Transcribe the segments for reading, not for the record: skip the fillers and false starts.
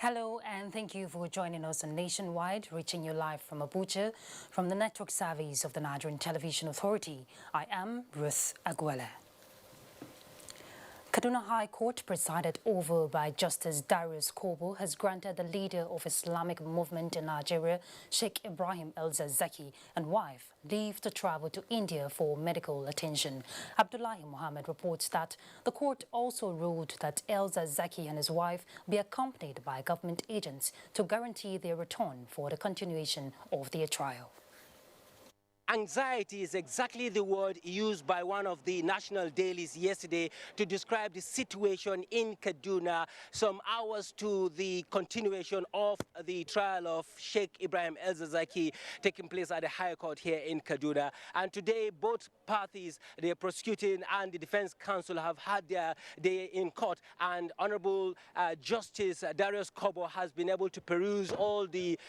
Hello and thank you for joining us on Nationwide, reaching you live from Abuja, from the network service of the Nigerian Television Authority. I am Ruth Aguele. Kaduna High Court, presided over by Justice Darius Kobo, has granted the leader of Islamic movement in Nigeria, Sheikh Ibrahim El-Zakzaky, and wife leave to travel to India for medical attention. Abdullahi Mohammed reports that the court also ruled that El-Zakzaky and his wife be accompanied by government agents to guarantee their return for the continuation of their trial. Anxiety is exactly the word used by one of the national dailies yesterday to describe the situation in Kaduna some hours to the continuation of the trial of Sheikh Ibrahim El-Zakzaky taking place at the High Court here in Kaduna. And today, both parties, the prosecuting and the defense counsel, have had their day in court, and Honorable Justice Darius Kobo has been able to peruse all the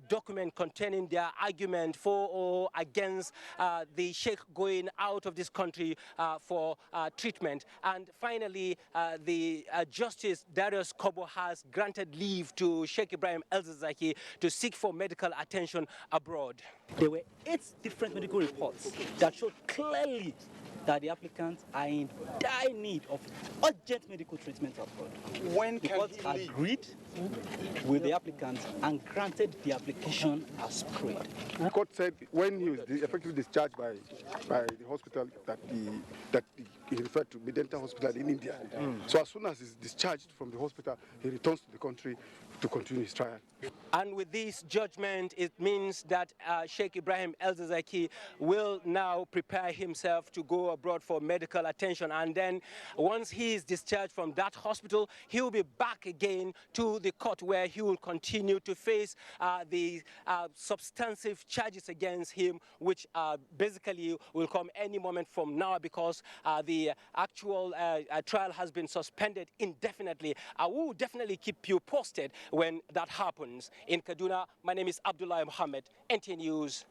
document containing their argument for or against the Sheikh going out of this country for treatment. And finally, the Justice Darius Kobo has granted leave to Sheikh Ibrahim El-Zakzaky to seek for medical attention abroad. There were 8 different medical reports that showed clearly that the applicants are in dire need of urgent medical treatment abroad. When the court agreed with the applicants and granted the application as prayed. The court said when he was effectively discharged by the hospital that he referred to Medenta Hospital in India. So as soon as he's discharged from the hospital, he returns to the country to continue his trial. And with this judgment, it means that Sheikh Ibrahim El-Zakzaky will now prepare himself to go abroad for medical attention. And then once he is discharged from that hospital, he will be back again to the court where he will continue to face the substantive charges against him, which basically will come any moment from now because the actual trial has been suspended indefinitely. I will definitely keep you posted when that happens. In Kaduna, my name is Abdullahi Mohammed, NT News.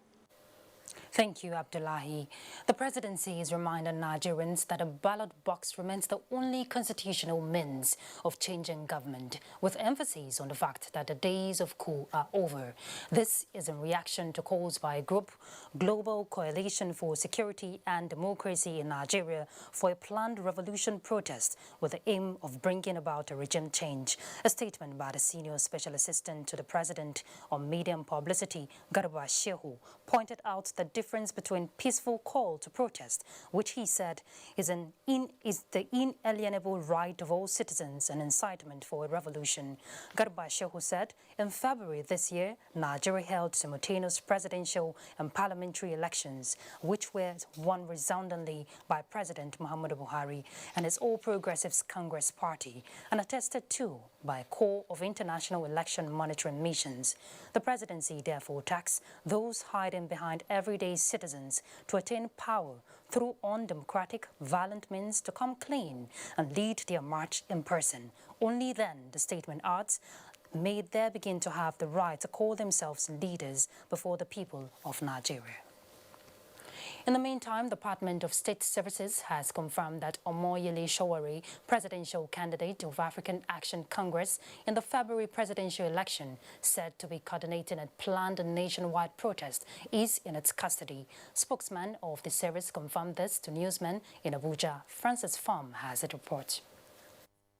Thank you, Abdullahi. The presidency is reminding Nigerians that a ballot box remains the only constitutional means of changing government, with emphasis on the fact that the days of coup are over. This is in reaction to calls by a group, Global Coalition for Security and Democracy in Nigeria, for a planned revolution protest with the aim of bringing about a regime change. A statement by the Senior Special Assistant to the President on Media and Publicity, Garba Shehu, pointed out the difference between peaceful call to protest, which he said is the inalienable right of all citizens, and incitement for a revolution. Garba Shehu said in February this year, Nigeria held simultaneous presidential and parliamentary elections, which were won resoundingly by President Muhammadu Buhari and his All Progressives Congress Party, and attested to by a core of international election monitoring missions. The presidency therefore taxed those hiding behind everyday citizens to attain power through undemocratic, violent means to come clean and lead their march in person. Only then, the statement adds, may they begin to have the right to call themselves leaders before the people of Nigeria. In the meantime, the Department of State Services has confirmed that Omoyele Sowore, presidential candidate of African Action Congress in the February presidential election, said to be coordinating a planned nationwide protest, is in its custody. Spokesman of the service confirmed this to newsmen in Abuja. Francis Farm has a report.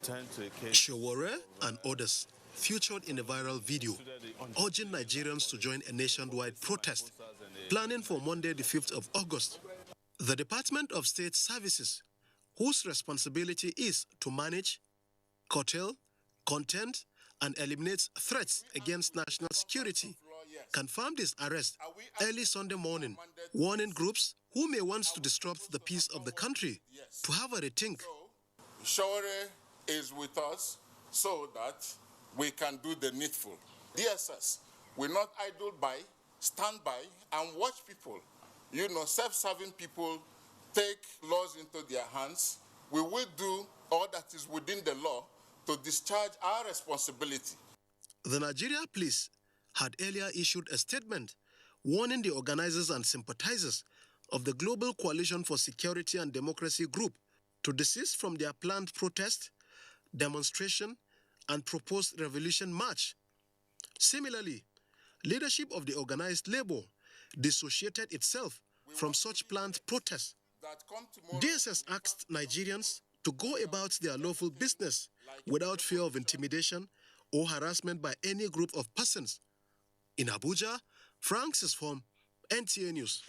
Sowore and others featured in a viral video urging Nigerians to join a nationwide protest planning for Monday, the 5th of August. The Department of State Services, whose responsibility is to manage, curtail, contain, and eliminate threats against national security, confirmed his arrest early Sunday morning, warning groups who may want to disrupt the peace of the country to have a rethink. Sowore is with us so that we can do the needful. DSS will not idle by, stand by, and watch people, self-serving people take laws into their hands. We will do all that is within the law to discharge our responsibility. The Nigeria police had earlier issued a statement warning the organizers and sympathizers of the Global Coalition for Security and Democracy group to desist from their planned protest, demonstration, and proposed revolution march. Similarly, leadership of the organized labor dissociated itself from such planned protests. DSS asked Nigerians to go about their lawful business without fear of intimidation or harassment by any group of persons. In Abuja, Francis Form, NTA News.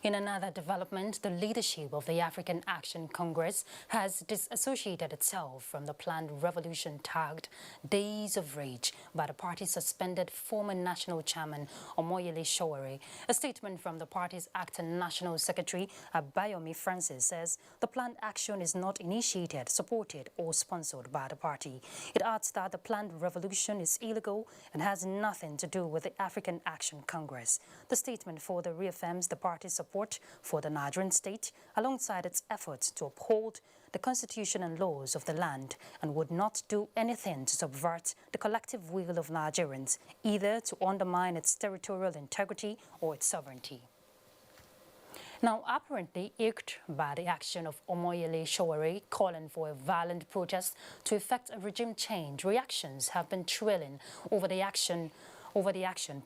In another development, the leadership of the African Action Congress has disassociated itself from the planned revolution tagged Days of Rage by the party's suspended former national chairman Omoyele Sowore. A statement from the party's acting national secretary Abayomi Francis says the planned action is not initiated, supported or sponsored by the party. It adds that the planned revolution is illegal and has nothing to do with the African Action Congress. The statement further reaffirms the party's support for the Nigerian state alongside its efforts to uphold the constitution and laws of the land and would not do anything to subvert the collective will of Nigerians, either to undermine its territorial integrity or its sovereignty. Now, apparently irked by the action of Omoyele Sowore calling for a violent protest to effect a regime change, reactions have been trailing over the action.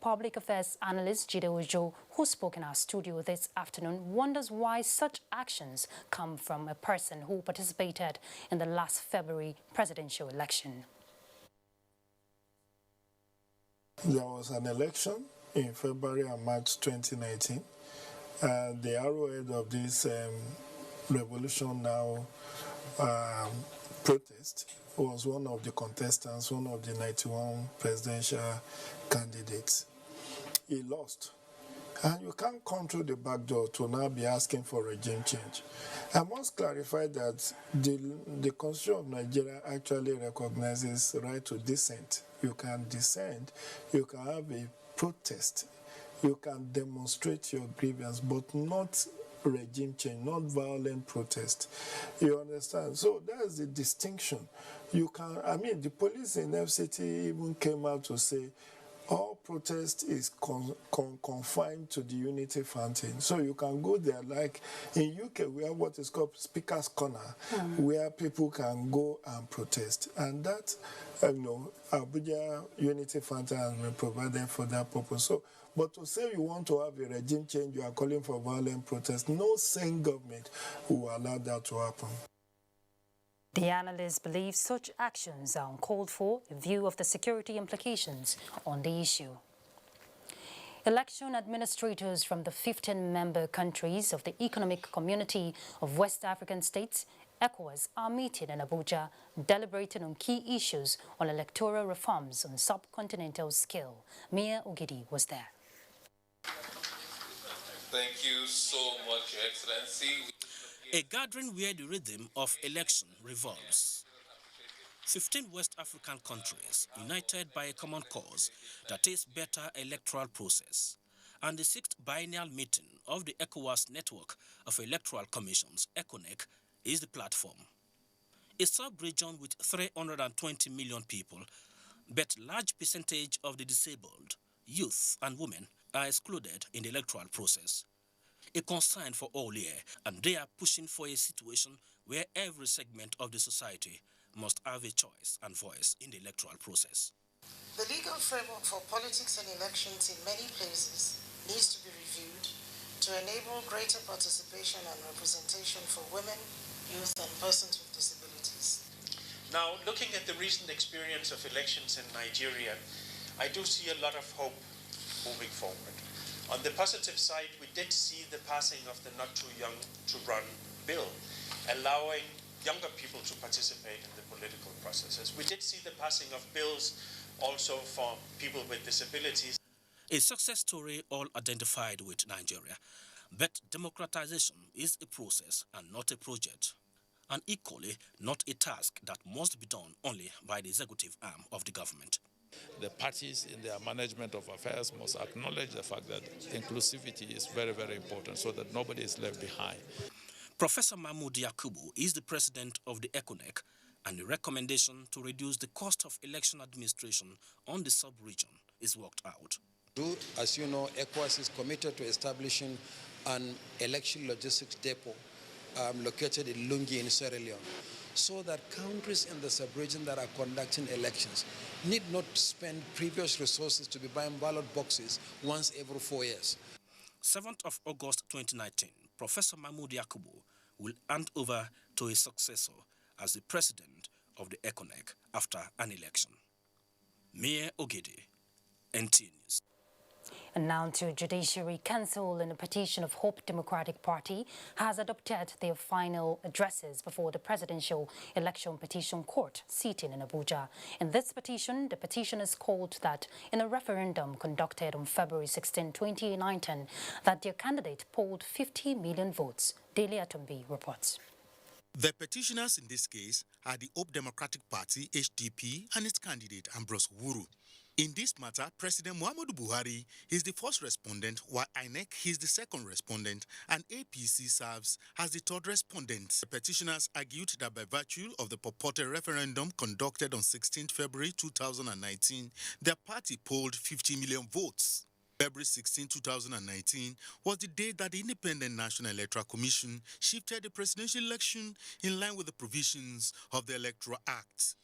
Public affairs analyst Jide Ojo, who spoke in our studio this afternoon, wonders why such actions come from a person who participated in the last February presidential election. There was an election in February and March 2019. The arrowhead of this revolution now protest was one of the contestants, one of the 91 presidential candidates. He lost. And you can't come through the back door to now be asking for regime change. I must clarify that the Constitution of Nigeria actually recognizes right to dissent. You can dissent, you can have a protest, you can demonstrate your grievance, but not regime change, not violent protest. You understand? So that's the distinction. You can, the police in FCT even came out to say all protest is confined to the Unity Fountain. So you can go there, like in UK, we have what is called Speaker's Corner, where people can go and protest. And that, Abuja Unity Fountain has been provided for that purpose. So, but to say you want to have a regime change, you are calling for violent protest, no sane government will allow that to happen. The analysts believe such actions are uncalled for in view of the security implications on the issue. Election administrators from the 15-member countries of the Economic Community of West African States, ECOWAS, are meeting in Abuja, deliberating on key issues on electoral reforms on subcontinental scale. Mia Ogidi was there. Thank you so much, Your Excellency. A gathering where the rhythm of election revolves. 15 West African countries united by a common cause that is better electoral process, and the 6th biennial meeting of the ECOWAS network of electoral commissions, ECONEC, is the platform. A sub-region with 320 million people, but large percentage of the disabled, youth and women are excluded in the electoral process. A concern for all here, and they are pushing for a situation where every segment of the society must have a choice and voice in the electoral process. The legal framework for politics and elections in many places needs to be reviewed to enable greater participation and representation for women, youth, and persons with disabilities. Now, looking at the recent experience of elections in Nigeria, I do see a lot of hope moving forward. On the positive side, we did see the passing of the Not Too Young to Run bill, allowing younger people to participate in the political processes. We did see the passing of bills also for people with disabilities. A success story all identified with Nigeria, but democratization is a process and not a project, and equally not a task that must be done only by the executive arm of the government. The parties in their management of affairs must acknowledge the fact that inclusivity is very, very important so that nobody is left behind. Professor Mahmoud Yakubu is the president of the ECONEC, and the recommendation to reduce the cost of election administration on the sub-region is worked out. As you know, ECOWAS is committed to establishing an election logistics depot located in Lungi in Sierra Leone. so that countries in the sub-region that are conducting elections need not spend previous resources to be buying ballot boxes once every 4 years. 7th of August 2019, Professor Mahmoud Yakubu will hand over to his successor as the president of the ECONEC after an election. Mayor Ogede, NTA News. And now to Judiciary. Council in a petition of Hope Democratic Party has adopted their final addresses before the Presidential Election Petition Court sitting in Abuja. In this petition, the petitioners called that in a referendum conducted on February 16, 2019, that their candidate polled 50 million votes. Daily Atumbi reports. The petitioners in this case are the Hope Democratic Party, HDP, and its candidate, Ambrose Wuru. In this matter, President Muhammadu Buhari is the first respondent, while INEC is the second respondent, and APC serves as the third respondent. The petitioners argued that by virtue of the purported referendum conducted on 16 February 2019, their party polled 50 million votes. February 16, 2019 was the day that the Independent National Electoral Commission shifted the presidential election in line with the provisions of the Electoral Act.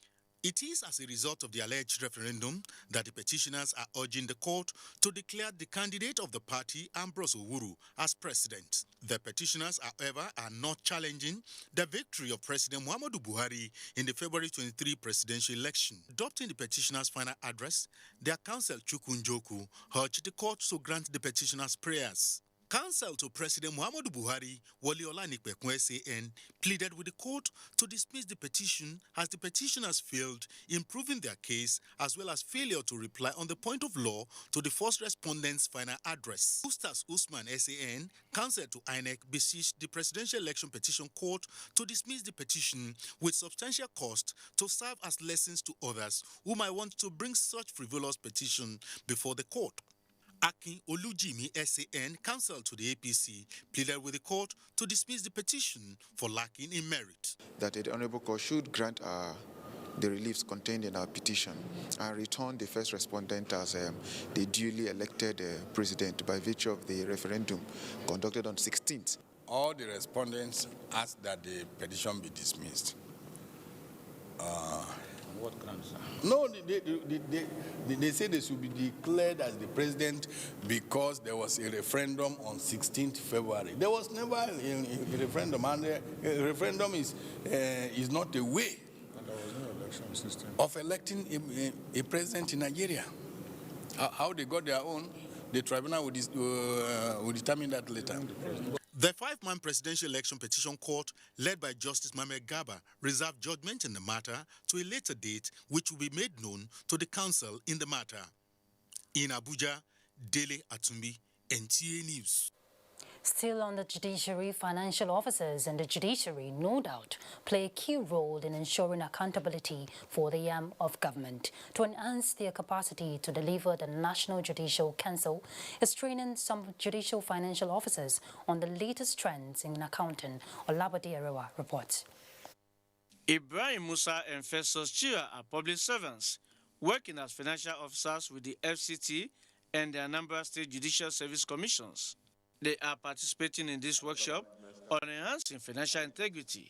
It is as a result of the alleged referendum that the petitioners are urging the court to declare the candidate of the party, Ambrose Wuru, as president. The petitioners, however, are not challenging the victory of President Muhammadu Buhari in the February 23 presidential election. Adopting the petitioners' final address, their counsel Chukwu Njoku urged the court to grant the petitioners' prayers. Counsel to President Muhammadu Buhari, Wole Olanipekun SAN, pleaded with the court to dismiss the petition as the petitioners failed in proving their case, as well as failure to reply on the point of law to the first respondent's final address. Ustaz Usman SAN, counsel to INEC, beseeched the Presidential Election Petition Court to dismiss the petition with substantial cost to serve as lessons to others who might want to bring such frivolous petition before the court. Akin Olujimi SAN, counsel to the APC, pleaded with the court to dismiss the petition for lacking in merit. That the Honourable Court should grant the reliefs contained in our petition and return the first respondent as the duly elected president by virtue of the referendum conducted on 16th. All the respondents asked that the petition be dismissed. What grounds? No, they say they should be declared as the president because there was a referendum on 16th February. There was never a referendum, and a referendum is not a way of electing a president in Nigeria. How they got their own, the tribunal will determine that later. The five-man Presidential Election Petition Court, led by Justice Mohammed Garba, reserved judgment in the matter to a later date, which will be made known to the counsel in the matter. In Abuja, Dele Atumbi, NTA News. Still on the judiciary, financial officers and the judiciary, no doubt, play a key role in ensuring accountability for the arm of government. To enhance their capacity to deliver, the National Judicial Council is training some judicial financial officers on the latest trends in accounting. Olabode Arewa reports. Ibrahim Musa and Festus Chia are public servants working as financial officers with the FCT and the Anambra State Judicial Service Commissions. They are participating in this workshop on enhancing financial integrity.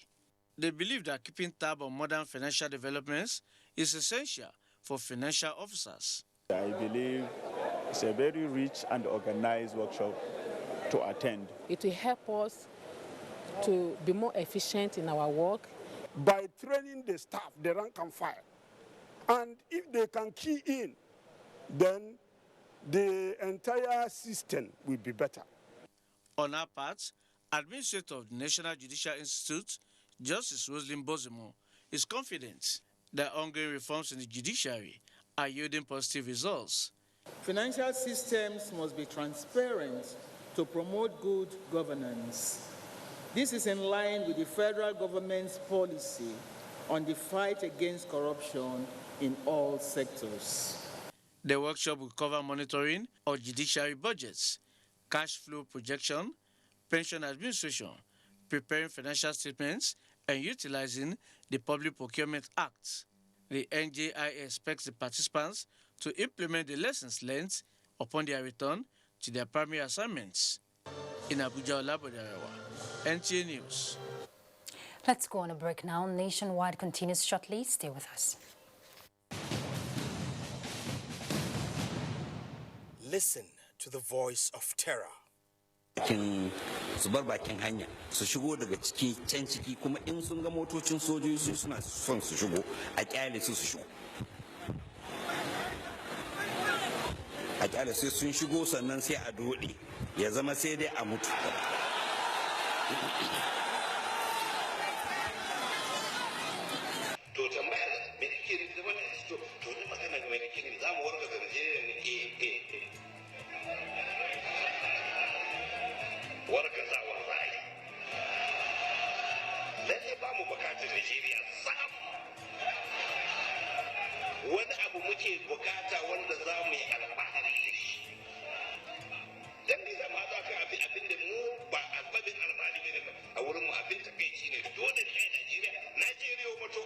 They believe that keeping tab on modern financial developments is essential for financial officers. I believe it's a very rich and organized workshop to attend. It will help us to be more efficient in our work. By training the staff, the rank and file, and if they can key in, then the entire system will be better. On our part, Administrator of the National Judicial Institute, Justice Roslyn Bozemo, is confident that ongoing reforms in the judiciary are yielding positive results. Financial systems must be transparent to promote good governance. This is in line with the federal government's policy on the fight against corruption in all sectors. The workshop will cover monitoring of judiciary budgets, cash flow projection, pension administration, preparing financial statements, and utilizing the Public Procurement Act. The NJI expects the participants to implement the lessons learned upon their return to their primary assignments. In Abuja, Olabode Arewa, NTA News. Let's go on a break now. Nationwide continues shortly. Stay with us. Listen to the voice of terror. Su bar bakin hanya su shigo daga ciki can ciki kuma in sun ga motocin sojoji suna son su shigo a kyale su shigo a kyale sai sun shigo sannan sai a dode ya zama sai dai a mutu. To tambaya me kike da wannan to ne magana ga me kike za mu warga da Najeriya warga za wallahi lalle ba mu bukatar Najeriya sam wani abu muke bukata wanda za mu yi alfahari da shi dan ni zama za ka abin da mu ba albabin alfahari ne a wurin mu abin takeici ne dole ne Najeriya mutu.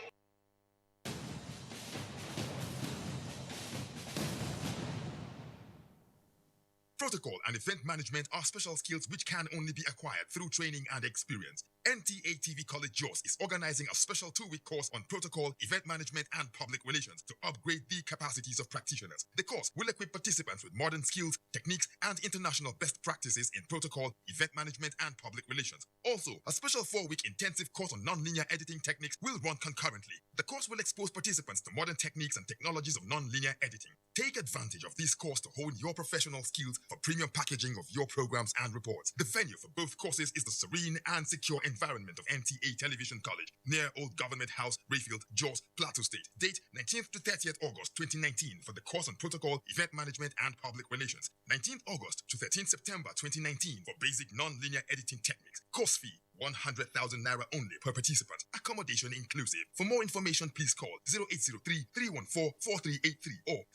Protocol and event management are special skills which can only be acquired through training and experience. NTA TV College JOS is organizing a special 2-week course on protocol, event management, and public relations to upgrade the capacities of practitioners. The course will equip participants with modern skills, techniques, and international best practices in protocol, event management, and public relations. Also, a special 4-week intensive course on nonlinear editing techniques will run concurrently. The course will expose participants to modern techniques and technologies of nonlinear editing. Take advantage of this course to hone your professional skills for premium packaging of your programs and reports. The venue for both courses is the serene and secure environment of NTA Television College, near Old Government House, Rayfield, Jos, Plateau State. Date 19th to 30th August 2019 for the course on protocol, event management, and public relations. 19th August to 13th September 2019 for basic non-linear editing techniques. Course fee 100,000 naira only per participant. Accommodation inclusive. For more information, please call 0803-314-4383 or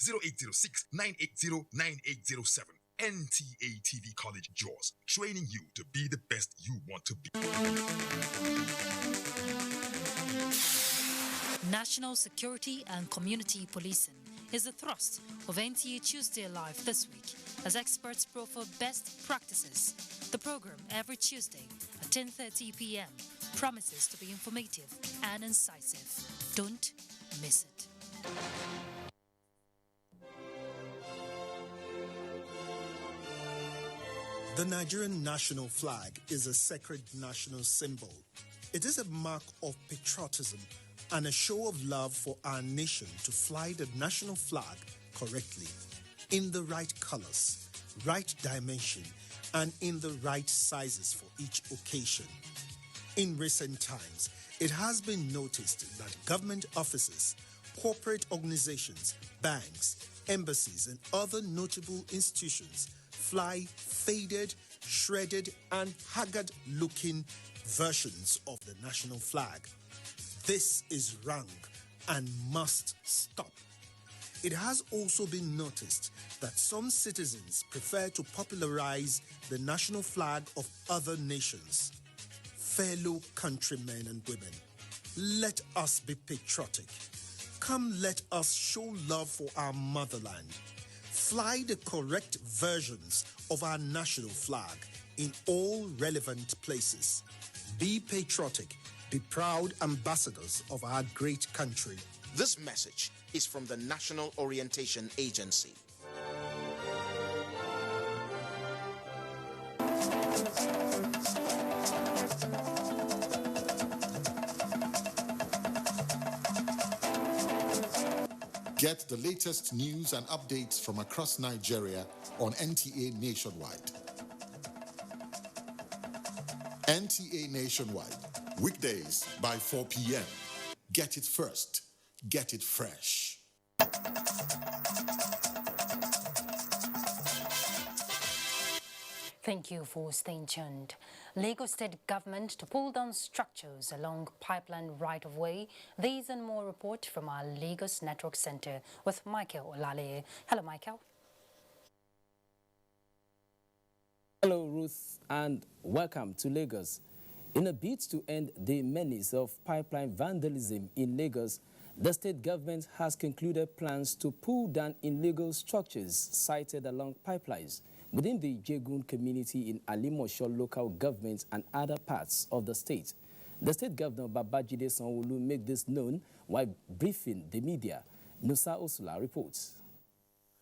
0806-980-9807. NTA TV College JOS, training you to be the best you want to be. National security and community policing is the thrust of NTA Tuesday Live this week as experts profile best practices. The program every Tuesday at 10:30 p.m. promises to be informative and incisive. Don't miss it. The Nigerian national flag is a sacred national symbol. It is a mark of patriotism and a show of love for our nation to fly the national flag correctly, in the right colors, right dimension, and in the right sizes for each occasion. In recent times, it has been noticed that government offices, corporate organizations, banks, embassies, and other notable institutions fly faded, shredded, and haggard-looking versions of the national flag. This is wrong and must stop. It has also been noticed that some citizens prefer to popularize the national flag of other nations. Fellow countrymen and women, let us be patriotic. Come, let us show love for our motherland. Fly the correct versions of our national flag in all relevant places. Be patriotic. Be proud ambassadors of our great country. This message is from the National Orientation Agency. Get the latest news and updates from across Nigeria on NTA Nationwide. NTA Nationwide, weekdays by 4 p.m. Get it first. Get it fresh. Thank you for staying tuned. Lagos State government to pull down structures along pipeline right-of-way. These and more report from our Lagos Network Center with Michael Olale. Hello, Michael. Hello, Ruth, and welcome to Lagos. In a bid to end the menace of pipeline vandalism in Lagos, the state government has concluded plans to pull down illegal structures sited along pipelines within the Jegun community in Alimosho local government and other parts of the state. The state governor, Babajide Sanwo-Olu, made this known while briefing the media. Nusa Osula reports.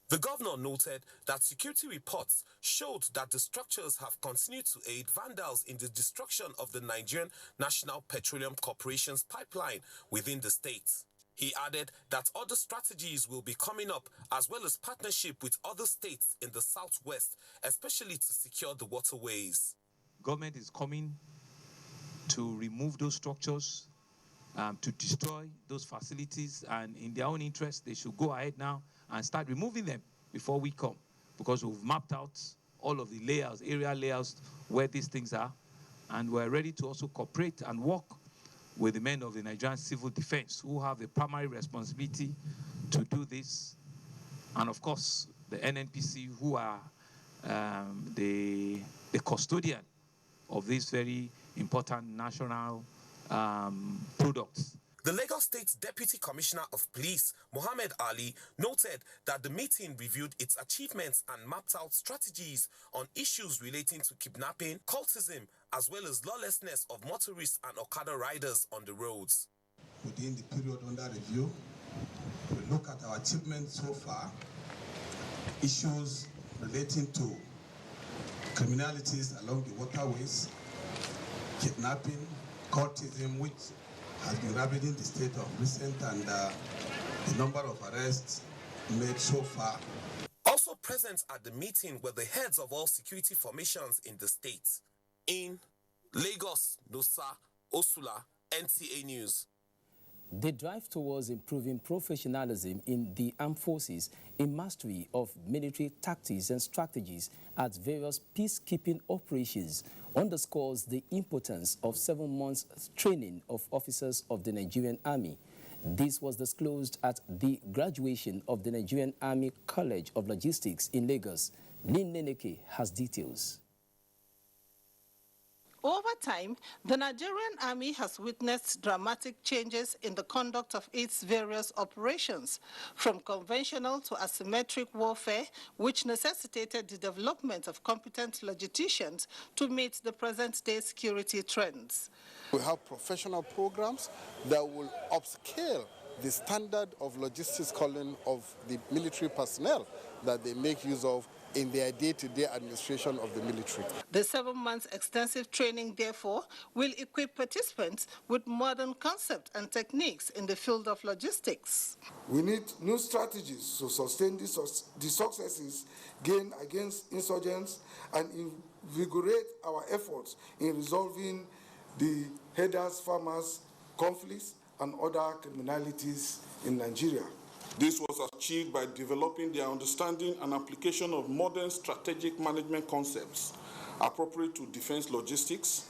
The governor noted that security reports showed that the structures have continued to aid vandals in the destruction of the Nigerian National Petroleum Corporation's pipeline within the state. He added that other strategies will be coming up, as well as partnership with other states in the southwest, especially to secure the waterways. Government is coming to remove those structures, to destroy those facilities, and in their own interest, they should go ahead now and start removing them before we come, because we've mapped out all of the layers, area layers, where these things are, and we're ready to also cooperate and work with the men of the Nigerian Civil Defense, who have the primary responsibility to do this, and of course, the NNPC, who are the custodian of these very important national products. The Lagos State Deputy Commissioner of Police, Mohammed Ali, noted that the meeting reviewed its achievements and mapped out strategies on issues relating to kidnapping, cultism, as well as lawlessness of motorists and Okada riders on the roads. Within the period under review, we look at our achievements so far, issues relating to criminalities along the waterways, kidnapping, cultism, which has been ravaging the state of recent, and the number of arrests made so far. Also present at the meeting were the heads of all security formations in the state. In Lagos, Nusa Osula, NTA News. The drive towards improving professionalism in the armed forces, a mastery of military tactics and strategies at various peacekeeping operations, underscores the importance of 7 months training of officers of the Nigerian Army. This was disclosed at the graduation of the Nigerian Army College of Logistics in Lagos. Lynn Neneke has details. Over time, the Nigerian Army has witnessed dramatic changes in the conduct of its various operations, from conventional to asymmetric warfare, which necessitated the development of competent logisticians to meet the present-day security trends. We have professional programs that will upscale the standard of logistics calling of the military personnel that they make use of in their day-to-day administration of the military. The 7 months extensive training, therefore, will equip participants with modern concepts and techniques in the field of logistics. We need new strategies to sustain the successes gained against insurgents and invigorate our efforts in resolving the herders-farmers conflicts and other criminalities in Nigeria. This was achieved by developing their understanding and application of modern strategic management concepts appropriate to defense logistics,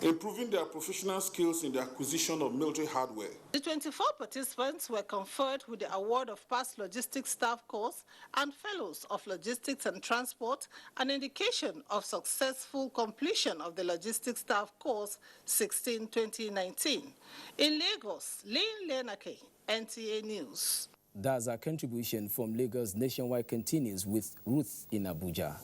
improving their professional skills in the acquisition of military hardware. The 24 participants were conferred with the award of past logistics staff course and fellows of logistics and transport, an indication of successful completion of the logistics staff course 16-2019. In Lagos, Lynn Lenake, NTA News. That's our contribution from Lagos Nationwide continues with Ruth in Abuja.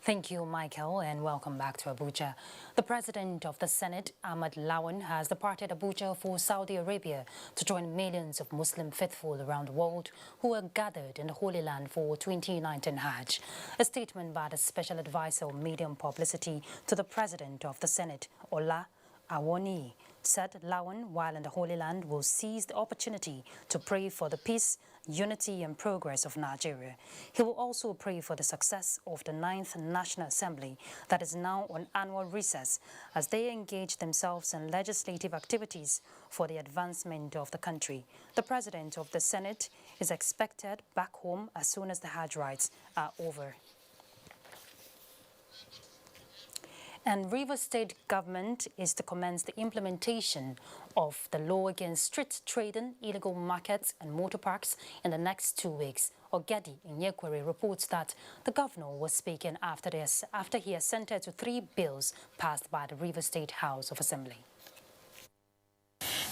Thank you, Michael, and welcome back to Abuja. The President of the Senate, Ahmad Lawan, has departed Abuja for Saudi Arabia to join millions of Muslim faithful around the world who are gathered in the Holy Land for 2019 Hajj. A statement by the Special Advisor on Medium Publicity to the President of the Senate, Ola Awoni, said Lawan, while in the Holy Land, will seize the opportunity to pray for the peace, unity and progress of Nigeria. He will also pray for the success of the 9th National Assembly that is now on annual recess as they engage themselves in legislative activities for the advancement of the country. The President of the Senate is expected back home as soon as the Hajj rites are over. And Rivers State government is to commence the implementation of the law against street trading, illegal markets and motor parks in the next 2 weeks. Ogedi Inyekwere reports that the governor was speaking after he assented to 3 bills passed by the Rivers State House of Assembly.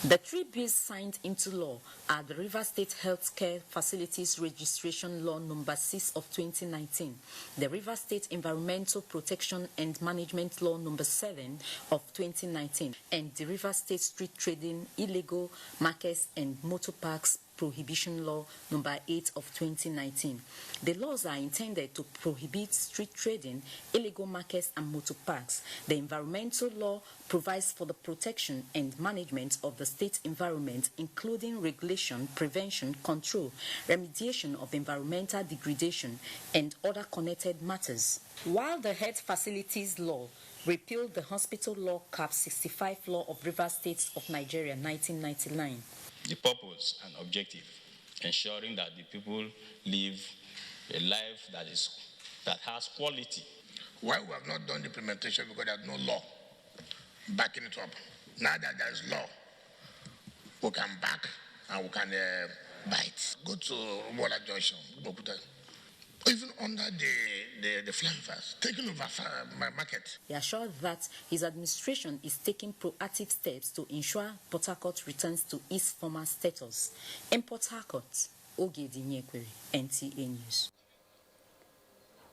The 3 bills signed into law are the River State Healthcare Facilities Registration Law Number 6 of 2019, the River State Environmental Protection and Management Law Number 7 of 2019, and the River State Street Trading, Illegal Markets and Motor Parks Prohibition Law Number 8 of 2019. The laws are intended to prohibit street trading, illegal markets and motor parks. The environmental law provides for the protection and management of the state environment, including regulation, prevention, control, remediation of environmental degradation, and other connected matters. While the Health Facilities Law repealed the Hospital Law Cap 65 Law of River States of Nigeria 1999. The purpose and objective, ensuring that the people live a life that has quality. Why we have not done the implementation? Because there's no law backing it up. Now that there's law, we can back and we can bite. Go to Water Junction, even under the flyovers, taking over my market. He assured that his administration is taking proactive steps to ensure Port Harcourt returns to its former status. In Port Harcourt, Ogedi Nyekwere, NTA News.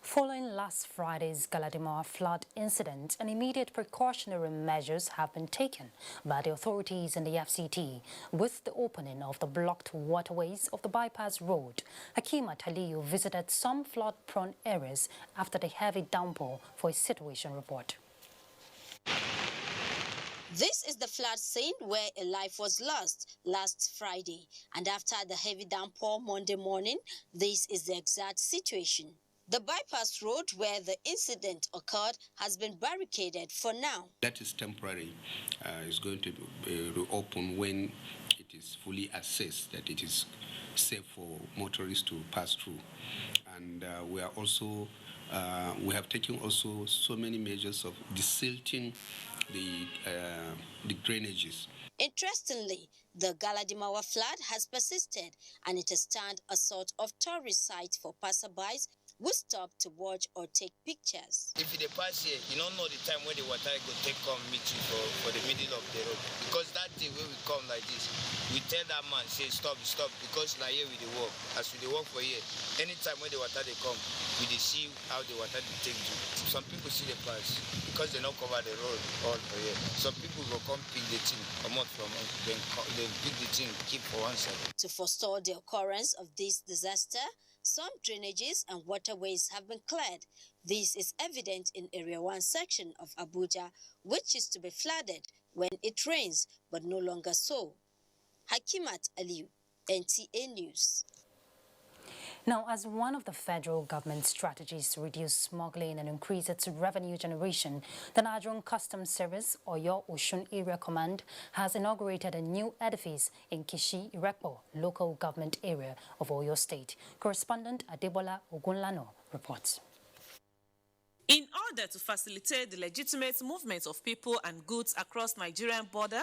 Following last Friday's Galadima flood incident, and immediate precautionary measures have been taken by the authorities in the FCT with the opening of the blocked waterways of the bypass road. Hakima Taliu visited some flood-prone areas after the heavy downpour for a situation report. This is the flood scene where a life was lost last Friday, and after the heavy downpour Monday morning, this is the exact situation. The bypass road where the incident occurred has been barricaded for now. That is temporary. It's going to reopen when it is fully assessed that it is safe for motorists to pass through. And we are also, we have taken also so many measures of desilting the drainages. Interestingly, the Galadimawa flood has persisted, and it has turned a sort of tourist site for passerbys who stop to watch or take pictures. If you pass here, you don't know the time when the water go take come meet you for the middle of the road. Because that day when we come like this, we tell that man, say stop, because now here we dey walk. As we dey walk for here, anytime when the water they come, we dey see how the water they take you. Some people see the pass because they don't cover the road all for here. Some people will come pick the thing, come out from then pick the thing, keep for one side. To forestall the occurrence of this disaster, some drainages and waterways have been cleared. This is evident in Area 1 section of Abuja, which is to be flooded when it rains, but no longer so. Hakimat Aliu, NTA News. Now, as one of the federal government's strategies to reduce smuggling and increase its revenue generation, the Nigerian Customs Service, Oyo Osun Area Command, has inaugurated a new edifice in Kishi Irepo, local government area of Oyo State. Correspondent Adebola Ogunlano reports. In order to facilitate the legitimate movement of people and goods across Nigerian border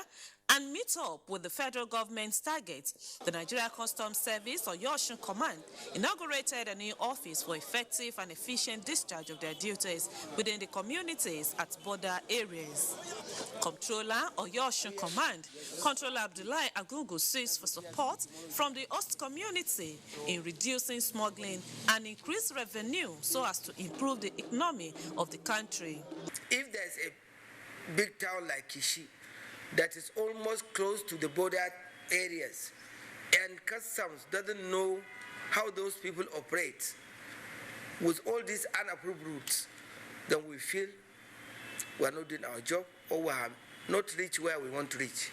and meet up with the federal government's targets, the Nigerian Customs Service, or Osun Command, inaugurated a new office for effective and efficient discharge of their duties within the communities at border areas. Comptroller or Osun Command, Controller Abdullahi Agungu, seeks for support from the host community in reducing smuggling and increase revenue so as to improve the economy of the country. If there's a big town like Kishi that is almost close to the border areas and customs doesn't know how those people operate with all these unapproved routes, then we feel we are not doing our job or we have not reached where we want to reach.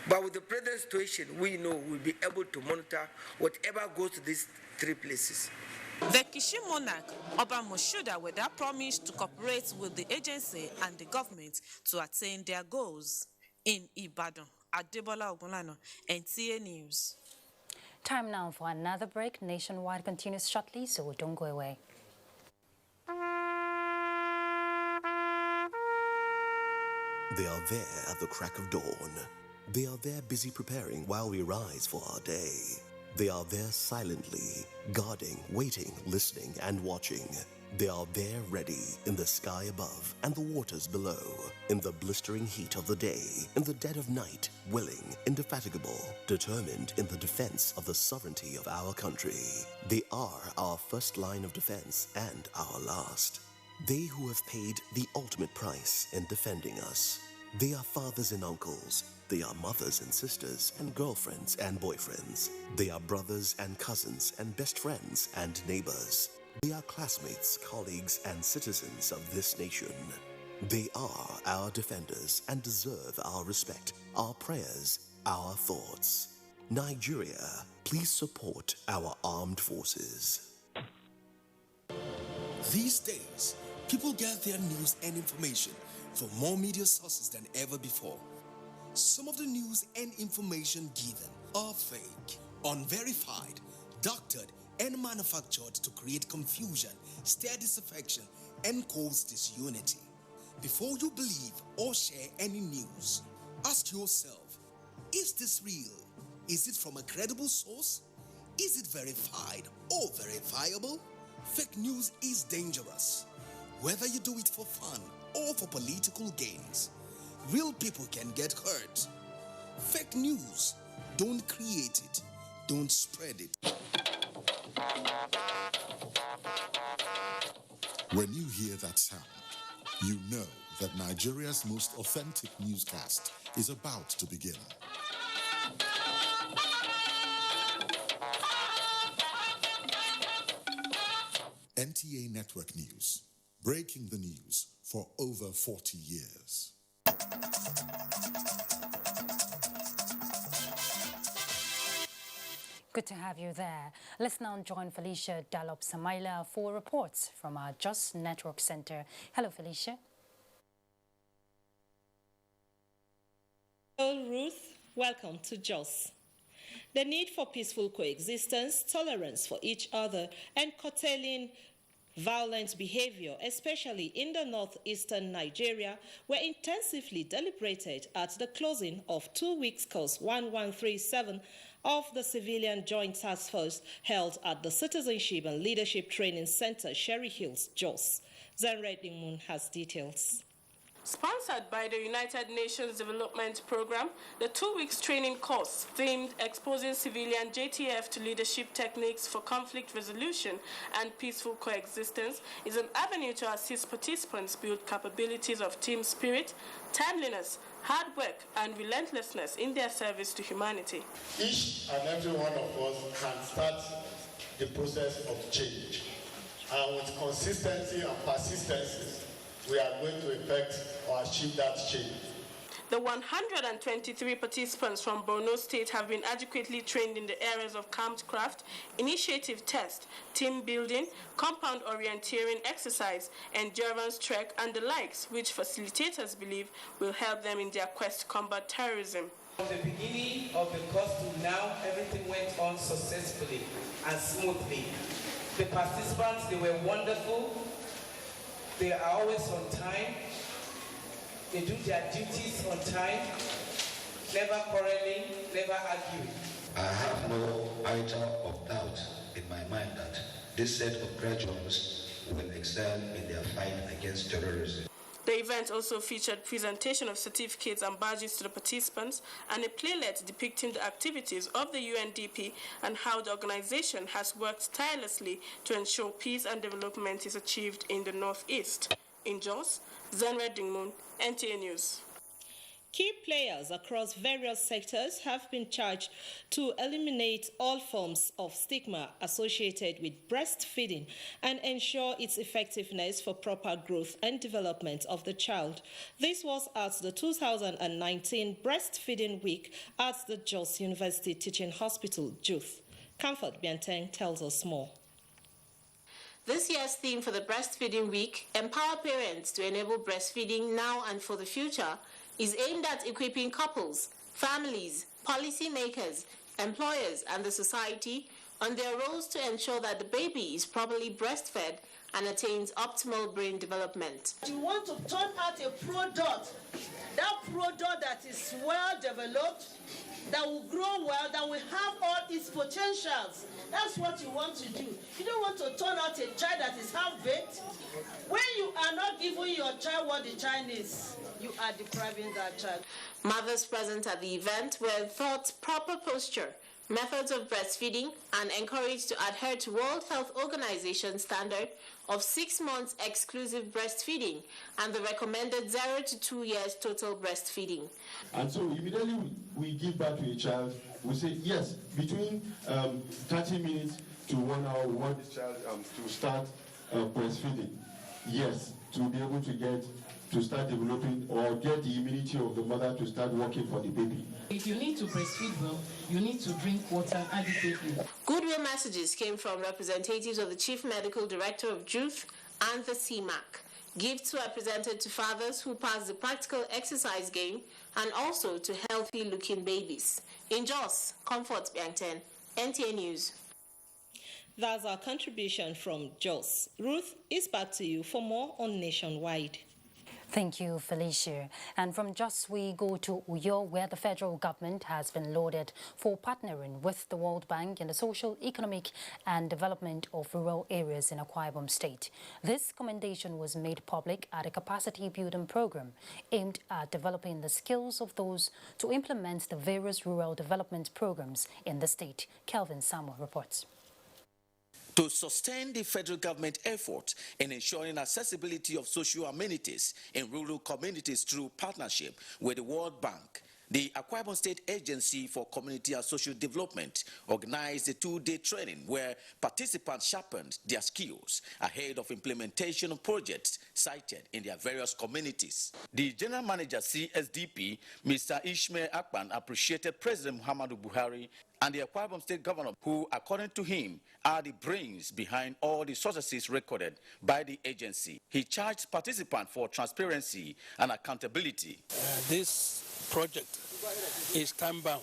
But with the present situation, we know we'll be able to monitor whatever goes to these three places. The Kishi monarch, Oba Moshoda, were that promised to cooperate with the agency and the government to attain their goals. In Ibadan, Adebola Ogunlano, NTA News. Time now for another break. Nationwide continues shortly, so don't go away. They are there at the crack of dawn. They are there busy preparing while we rise for our day. They are there silently, guarding, waiting, listening, and watching. They are there ready in the sky above and the waters below, in the blistering heat of the day, in the dead of night, willing, indefatigable, determined in the defense of the sovereignty of our country. They are our first line of defense and our last. They who have paid the ultimate price in defending us. They are fathers and uncles. They are mothers and sisters and girlfriends and boyfriends. They are brothers and cousins and best friends and neighbors. They are classmates, colleagues, and citizens of this nation. They are our defenders and deserve our respect, our prayers, our thoughts. Nigeria, please support our armed forces. These days, people get their news and information from more media sources than ever before. Some of the news and information given are fake, unverified, doctored, and manufactured to create confusion, stir disaffection, and cause disunity. Before you believe or share any news, ask yourself, is this real? Is it from a credible source? Is it verified or verifiable? Fake news is dangerous, whether you do it for fun or for political gains. Real people can get hurt. Fake news, don't create it, don't spread it. When you hear that sound, you know that Nigeria's most authentic newscast is about to begin. NTA Network News, breaking the news for over 40 years. Good to have you there. Let's now join Felicia Dalop-Samaila for reports from our Jos Network Center. Hello, Felicia. Hello, Ruth. Welcome to Jos. The need for peaceful coexistence, tolerance for each other, and curtailing violent behavior, especially in the northeastern Nigeria, were intensively deliberated at the closing of 2 weeks course 1137 of the Civilian Joint Task Force held at the Citizenship and Leadership Training Center, Sherry Hills, Jos. Zenred Moon has details. Sponsored by the United Nations Development Programme, the 2 weeks training course themed Exposing Civilian JTF to Leadership Techniques for Conflict Resolution and Peaceful Coexistence is an avenue to assist participants build capabilities of team spirit, timeliness, hard work, and relentlessness in their service to humanity. Each and every one of us can start the process of change. And with consistency and persistency, we are going to effect or achieve that change. The 123 participants from Borno State have been adequately trained in the areas of camped craft, initiative test, team building, compound orienteering exercise, endurance trek, and the likes, which facilitators believe will help them in their quest to combat terrorism. From the beginning of the course to now, everything went on successfully and smoothly. The participants, they were wonderful. They are always on time. They do their duties on time, never quarreling, never arguing. I have no iota of doubt in my mind that this set of graduates will excel in their fight against terrorism. The event also featured presentation of certificates and badges to the participants and a playlet depicting the activities of the UNDP and how the organization has worked tirelessly to ensure peace and development is achieved in the Northeast. In Jos, Zenred Dingmun, NTA News. Key players across various sectors have been charged to eliminate all forms of stigma associated with breastfeeding and ensure its effectiveness for proper growth and development of the child. This was at the 2019 Breastfeeding Week at the Jos University Teaching Hospital, Youth. Comfort Bianteng tells us more. This year's theme for the Breastfeeding Week, Empower Parents to Enable Breastfeeding Now and for the Future, is aimed at equipping couples, families, policymakers, employers, and the society on their roles to ensure that the baby is properly breastfed and attains optimal brain development. You want to turn out a product, that product that is well developed, that will grow well, that will have all its potentials. That's what you want to do. You don't want to turn out a child that is half-baked. When you are not giving your child what the child needs, you are depriving that child. Mothers present at the event were taught proper posture, methods of breastfeeding, and encouraged to adhere to World Health Organization standard of 6 months exclusive breastfeeding and the recommended 0 to 2 years total breastfeeding. And so immediately we give birth to a child, we say, yes, between 30 minutes to 1 hour, we want this child to start breastfeeding. Yes, to be able to start developing or get the immunity of the mother to start working for the baby. If you need to breastfeed well, you need to drink water adequately. Goodwill messages came from representatives of the Chief Medical Director of Youth and the CMAC. Gifts were presented to fathers who passed the practical exercise game and also to healthy-looking babies. In Jos, Comfort Biangten, NTA News. That's our contribution from Jos. Ruth, it's back to you for more on Nationwide. Thank you, Felicia. And from Jos, we go to Uyo, where the federal government has been lauded for partnering with the World Bank in the social, economic and development of rural areas in Akwa Ibom State. This commendation was made public at a capacity building program aimed at developing the skills of those to implement the various rural development programs in the state. Kelvin Samuel reports. To sustain the federal government effort in ensuring accessibility of social amenities in rural communities through partnership with the World Bank, the Akwa Ibom State Agency for Community and Social Development organized a 2-day training where participants sharpened their skills ahead of implementation of projects cited in their various communities. The General Manager, CSDP, Mr. Ishmael Akpan, appreciated President Muhammadu Buhari and the Akwa Ibom State Governor, who, according to him, are the brains behind all the successes recorded by the agency. He charged participants for transparency and accountability. This project is time-bound,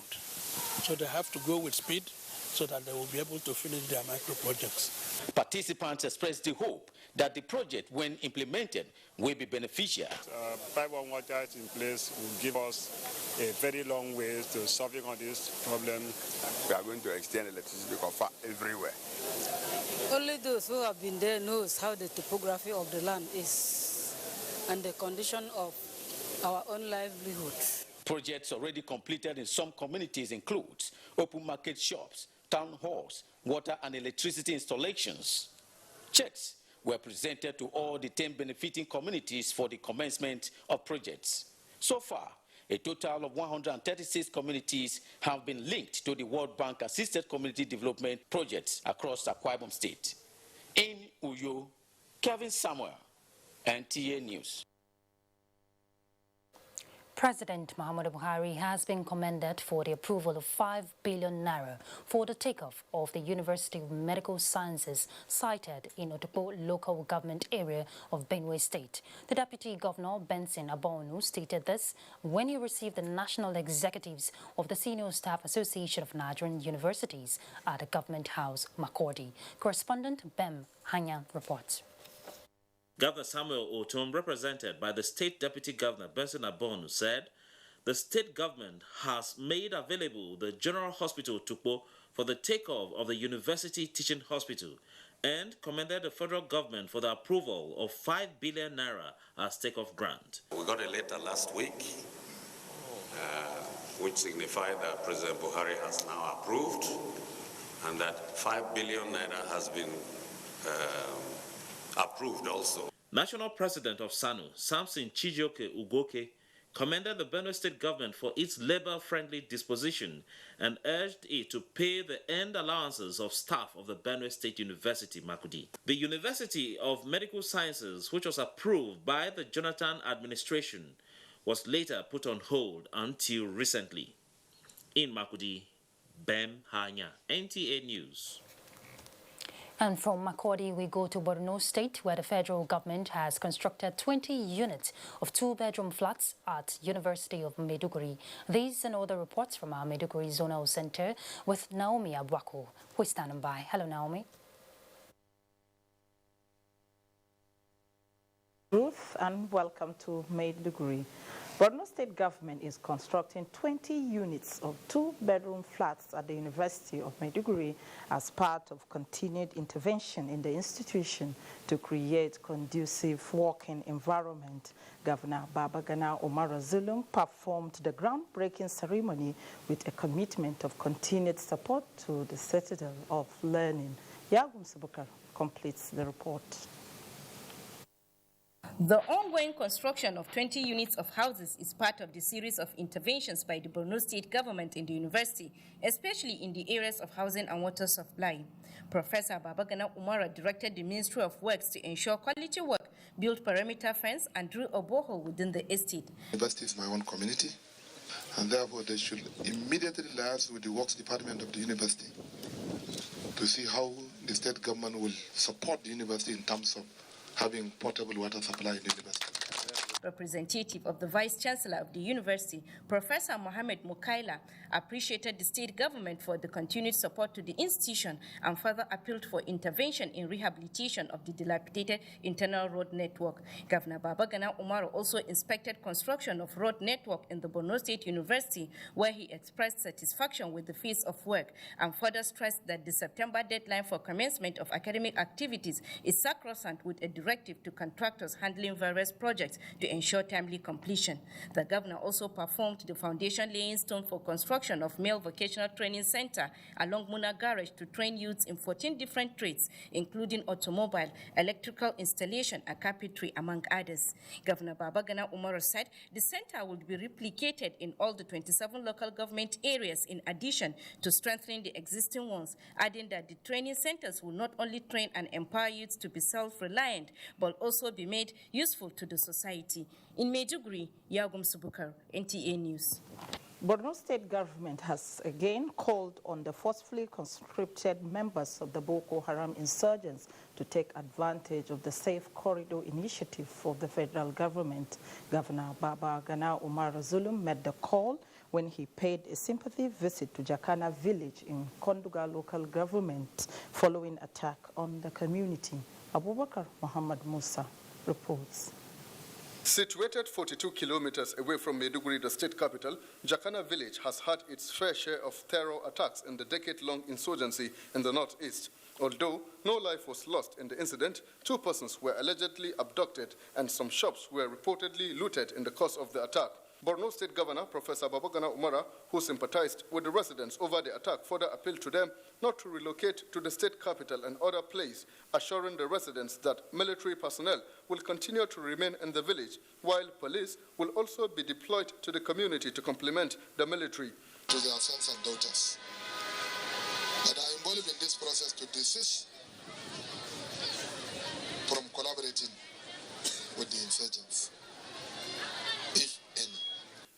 so they have to go with speed so that they will be able to finish their micro-projects. Participants expressed the hope that the project, when implemented, will be beneficial. Pipeline water is in place will give us a very long way to solving all these problems. We are going to extend electricity everywhere. Only those who have been there knows how the topography of the land is and the condition of our own livelihood. Projects already completed in some communities include open market shops, town halls, water and electricity installations. Checks were presented to all the 10 benefiting communities for the commencement of projects. So far, a total of 136 communities have been linked to the World Bank assisted community development projects across Akwa Ibom State. In Uyo, Kevin Samuel, NTA News. President Muhammadu Buhari has been commended for the approval of 5 billion naira for the takeoff of the University of Medical Sciences sited in Otopo local government area of Benue State. The Deputy Governor, Benson Abonu, stated this when he received the national executives of the Senior Staff Association of Nigerian Universities at the Government House, Makurdi. Correspondent Bem Hanya reports. Governor Samuel Otom, represented by the State Deputy Governor Benson Abonu, said the state government has made available the General Hospital Tukpo for the takeoff of the University Teaching Hospital and commended the federal government for the approval of 5 billion naira as takeoff grant. We got a letter last week which signified that President Buhari has now approved and that 5 billion naira has been approved also. National President of SANU, Samson Chijioke Ugoke, commended the Benue State government for its labor-friendly disposition and urged it to pay the end allowances of staff of the Benue State University, Makurdi. The University of Medical Sciences, which was approved by the Jonathan administration, was later put on hold until recently. In Makurdi, Bem Hanya, NTA News. And from Makurdi, we go to Borno State, where the federal government has constructed 20 units of 2-bedroom flats at University of Maiduguri. These and other reports from our Maiduguri Zonal Center with Naomi Abwako, who is standing by. Hello, Naomi. Ruth, and welcome to Maiduguri. Borno State government is constructing 20 units of 2-bedroom flats at the University of Maiduguri as part of continued intervention in the institution to create conducive working environment. Governor Babagana Umara Zulum performed the groundbreaking ceremony with a commitment of continued support to the citadel of learning. Yagum Subukar completes the report. The ongoing construction of 20 units of houses is part of the series of interventions by the Borno State government in the university, especially in the areas of housing and water supply. Professor Babagana Umara directed the Ministry of Works to ensure quality work, build perimeter fence, and drew a borehole within the estate. The university is my own community, and therefore they should immediately liaise with the Works Department of the university to see how the state government will support the university in terms of having portable water supply in the university. Representative of the Vice Chancellor of the University, Professor Mohammed Mukaila, appreciated the state government for the continued support to the institution and further appealed for intervention in rehabilitation of the dilapidated internal road network. Governor Babagana Umaro also inspected construction of road network in the Borno State University, where he expressed satisfaction with the phase of work and further stressed that the September deadline for commencement of academic activities is sacrosanct, with a directive to contractors handling various projects to ensure timely completion. The governor also performed the foundation laying stone for construction of male vocational training center along Muna Garage to train youths in 14 different trades, including automobile, electrical installation, and carpentry, among others. Governor Babagana Umaro said the center will be replicated in all the 27 local government areas in addition to strengthening the existing ones, adding that the training centers will not only train and empower youths to be self-reliant, but also be made useful to the society. In Maiduguri, Yagum Subukar, NTA News. Borno State government has again called on the forcefully conscripted members of the Boko Haram insurgents to take advantage of the Safe Corridor initiative of the federal government. Governor Babagana Umar Zulum made the call when he paid a sympathy visit to Jakana village in Konduga local government following attack on the community. Abubakar Muhammad Musa reports. Situated 42 kilometers away from Maiduguri, the state capital, Jakana village has had its fair share of terror attacks in the decade-long insurgency in the northeast. Although no life was lost in the incident, 2 persons were allegedly abducted and some shops were reportedly looted in the course of the attack. Borno State Governor Professor Babagana Umara, who sympathized with the residents over the attack, further appealed to them not to relocate to the state capital and other places, assuring the residents that military personnel will continue to remain in the village, while police will also be deployed to the community to complement the military. To their sons and daughters that are involved in this process to desist from collaborating with the insurgents.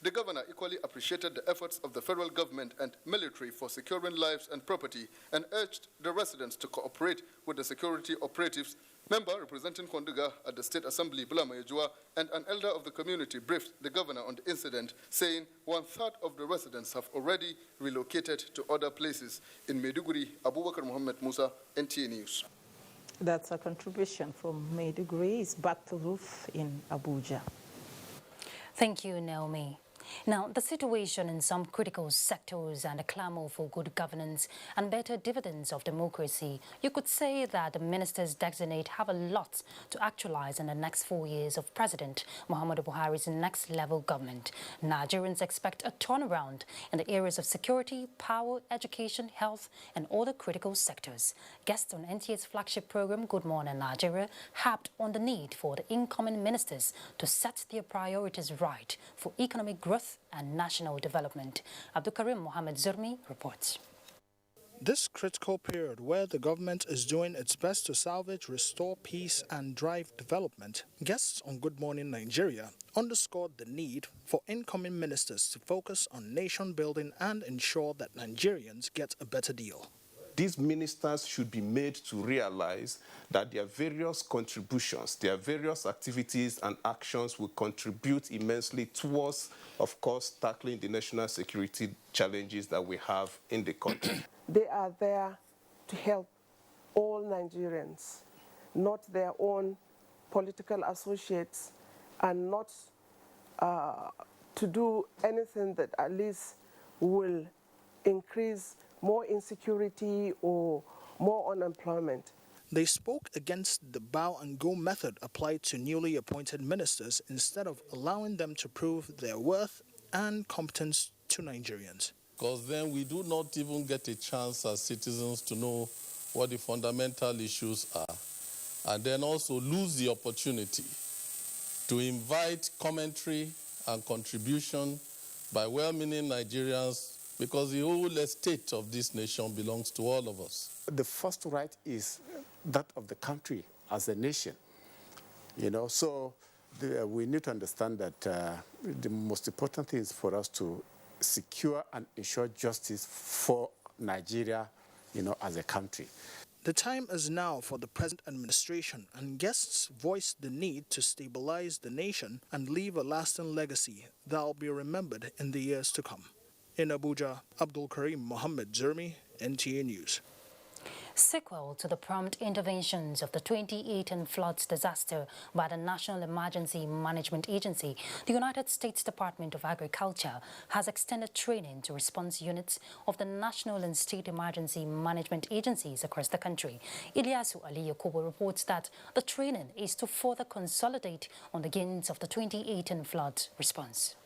The governor equally appreciated the efforts of the federal government and military for securing lives and property and urged the residents to cooperate with the security operatives. Member representing Konduga at the State Assembly, Bulama Yejua, and an elder of the community briefed the governor on the incident, saying 1/3 of the residents have already relocated to other places. In Maiduguri, Abubakar Muhammad Musa, NTA News. That's a contribution from Maiduguri. It's back to Ruth in Abuja. Thank you, Naomi. Now, the situation in some critical sectors and the clamor for good governance and better dividends of democracy, you could say that the ministers designate have a lot to actualize in the next 4 years of President Muhammadu Buhari's next-level government. Nigerians expect a turnaround in the areas of security, power, education, health, and other critical sectors. Guests on NTA's flagship program, Good Morning Nigeria, harped on the need for the incoming ministers to set their priorities right for economic growth and national development. Abdulkarim Mohammed Zurmi reports. This critical period where the government is doing its best to salvage, restore peace and drive development, guests on Good Morning Nigeria underscored the need for incoming ministers to focus on nation building and ensure that Nigerians get a better deal. These ministers should be made to realize that their various contributions, their various activities and actions will contribute immensely towards, of course, tackling the national security challenges that we have in the country. They are there to help all Nigerians, not their own political associates, and not to do anything that at least will increase more insecurity or more unemployment. They spoke against the bow and go method applied to newly appointed ministers instead of allowing them to prove their worth and competence to Nigerians. Because then we do not even get a chance as citizens to know what the fundamental issues are, and then also lose the opportunity to invite commentary and contribution by well-meaning Nigerians, because the whole estate of this nation belongs to all of us. The first right is that of the country as a nation, so we need to understand that the most important thing is for us to secure and ensure justice for Nigeria, as a country. The time is now for the present administration, and guests voiced the need to stabilize the nation and leave a lasting legacy that will be remembered in the years to come. In Abuja, Abdul Karim Mohammed Zermi, NTA News. Sequel to the prompt interventions of the 2018 floods disaster by the National Emergency Management Agency, the United States Department of Agriculture has extended training to response units of the national and state emergency management agencies across the country. Ilyasu Ali Yakubu reports that the training is to further consolidate on the gains of the 2018 flood response.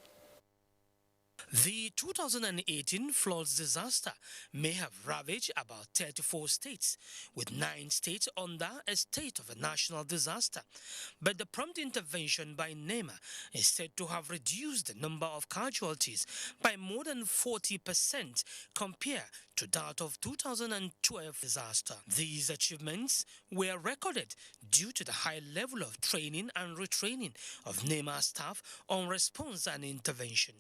The 2018 floods disaster may have ravaged about 34 states, with 9 states under a state of a national disaster. But the prompt intervention by NEMA is said to have reduced the number of casualties by more than 40% compared to that of 2012 disaster. These achievements were recorded due to the high level of training and retraining of NEMA staff on response and intervention.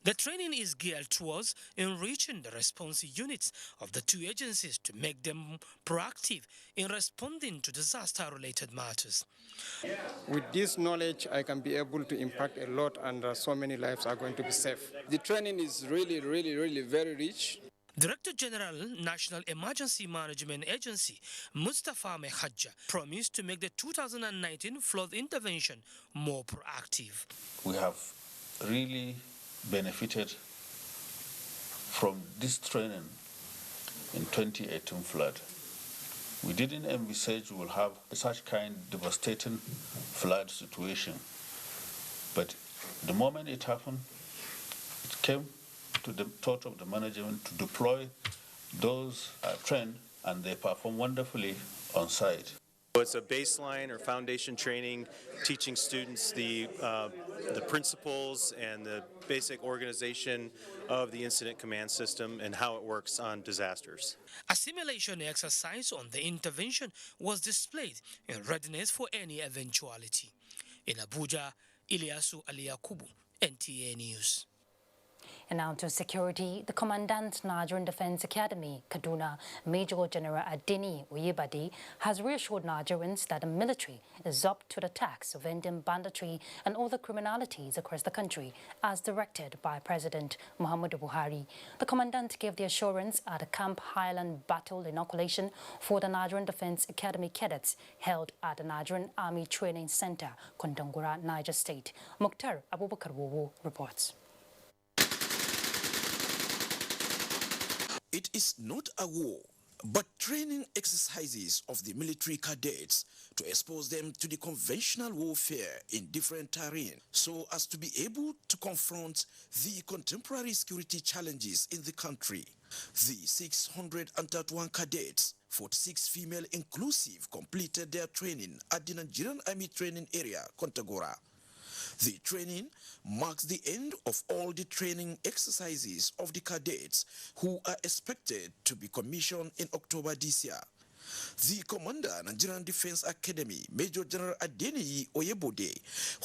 The training is geared towards enriching the response units of the two agencies to make them proactive in responding to disaster-related matters. With this knowledge, I can be able to impact a lot, and so many lives are going to be safe. The training is really very rich. Director General, National Emergency Management Agency, Mustafa Hajj, promised to make the 2019 flood intervention more proactive. We have really benefited from this training in 2018 flood. We didn't envisage we will have such kind of devastating flood situation, but the moment it happened, it came to the thought of the management to deploy those trained, and they performed wonderfully on site. It's a baseline or foundation training, teaching students the principles and the basic organization of the incident command system and how it works on disasters. A simulation exercise on the intervention was displayed in readiness for any eventuality. In Abuja, Ilyasu Ali Yakubu, NTA News. And now to security. The Commandant Nigerian Defense Academy, Kaduna, Major General Adeni Oyebade, has reassured Nigerians that the military is up to the task of ending banditry and other criminalities across the country, as directed by President Muhammadu Buhari. The Commandant gave the assurance at a Camp Highland Battle inoculation for the Nigerian Defense Academy cadets held at the Nigerian Army Training Center, Kontagora, Niger State. Mukhtar Abubakar Wowo reports. It is not a war, but training exercises of the military cadets to expose them to the conventional warfare in different terrain so as to be able to confront the contemporary security challenges in the country. The 631 cadets, 46 female inclusive, completed their training at the Nigerian Army Training Area, Kontagora. The training marks the end of all the training exercises of the cadets who are expected to be commissioned in October this year. The Commander, Nigerian Defense Academy, Major General Adeni Oyebade,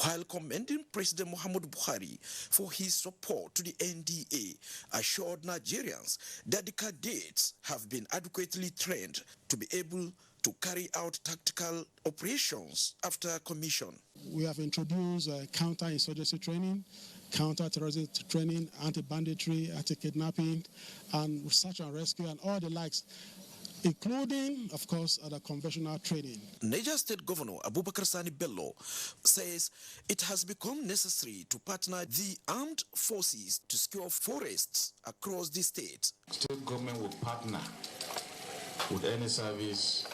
while commending President Muhammadu Buhari for his support to the NDA, assured Nigerians that the cadets have been adequately trained to be able to carry out tactical operations after commission. We have introduced counter-insurgency training, counter-terrorism training, anti-banditry, anti-kidnapping, and search and rescue, and all the likes. including, of course, the conventional training. Niger State Governor Abubakar Sani Bello says it has become necessary to partner the armed forces to secure forests across the state. State government will partner with any service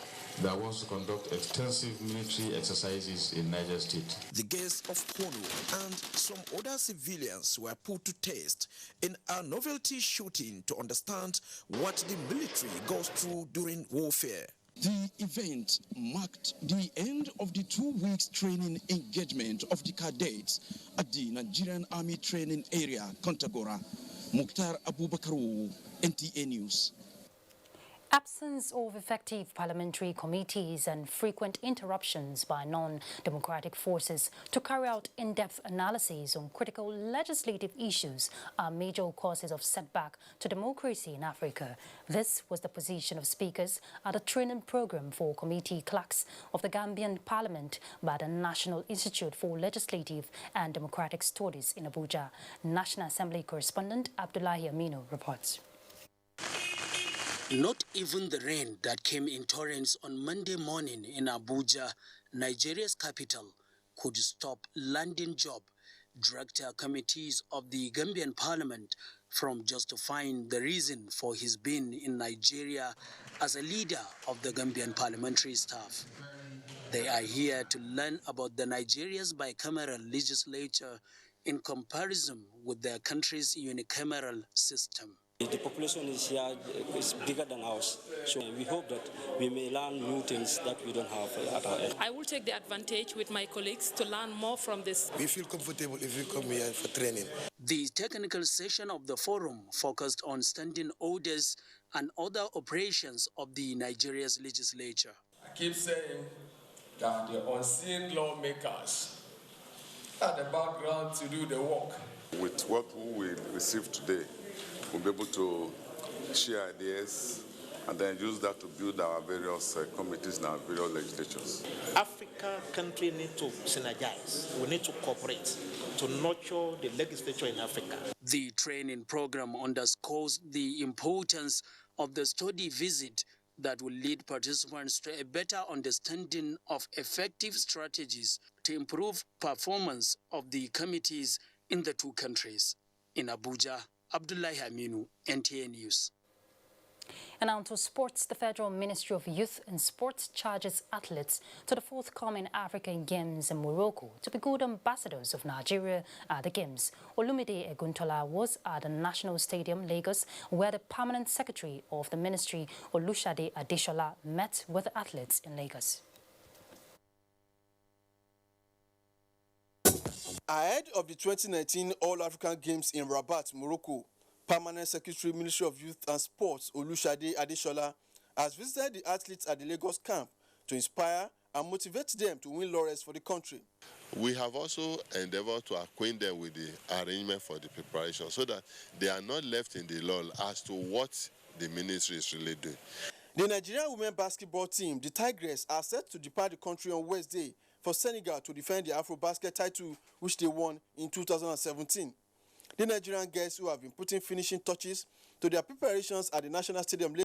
that wants to conduct extensive military exercises in Niger State. The guests of Borno and some other civilians were put to test in a novelty shooting to understand what the military goes through during warfare. The event marked the end of the 2 weeks training engagement of the cadets at the Nigerian Army Training Area, Kontagora. Mukhtar Abubakaru, NTA News. Absence of effective parliamentary committees and frequent interruptions by non-democratic forces to carry out in-depth analyses on critical legislative issues are major causes of setback to democracy in Africa. This was the position of speakers at a training program for committee clerks of the Gambian Parliament by the National Institute for Legislative and Democratic Studies in Abuja. National Assembly correspondent Abdullahi Aminu reports. Not even the rain that came in torrents on Monday morning in Abuja, Nigeria's capital, could stop landing Job, director committees of the Gambian Parliament, from justifying the reason for his being in Nigeria as a leader of the Gambian parliamentary staff. They are here to learn about the Nigeria's bicameral legislature in comparison with their country's unicameral system. The population is here is bigger than ours, so we hope that we may learn new things that we don't have at our end. I will take the advantage with my colleagues to learn more from this. We feel comfortable if we come here for training. The technical session of the forum focused on standing orders and other operations of the Nigeria's legislature. I keep saying that the unseen lawmakers are the background to do the work. With what we receive today, we'll be able to share ideas and then use that to build our various committees and our various legislatures. Africa countries need to synergize. We need to cooperate to nurture the legislature in Africa. The training program underscores the importance of the study visit that will lead participants to a better understanding of effective strategies to improve performance of the committees in the two countries. In Abuja, Abdullahi Aminu, NTA News. And on to sports, the Federal Ministry of Youth and Sports charges athletes to the forthcoming African Games in Morocco to be good ambassadors of Nigeria at the Games. Olumide Eguntola was at the National Stadium, Lagos, where the Permanent Secretary of the Ministry, Olushade Adeshola, met with the athletes in Lagos. Ahead of the 2019 All-African Games in Rabat, Morocco, Permanent Secretary, Ministry of Youth and Sports, Olushade Adeshola, has visited the athletes at the Lagos camp to inspire and motivate them to win laurels for the country. We have also endeavored to acquaint them with the arrangement for the preparation so that they are not left in the lull as to what the ministry is really doing. The Nigerian women basketball team, the Tigress, are set to depart the country on Wednesday for Senegal to defend the Afro-Basket title, which they won in 2017. The Nigerian girls, who have been putting finishing touches to their preparations at the National Stadium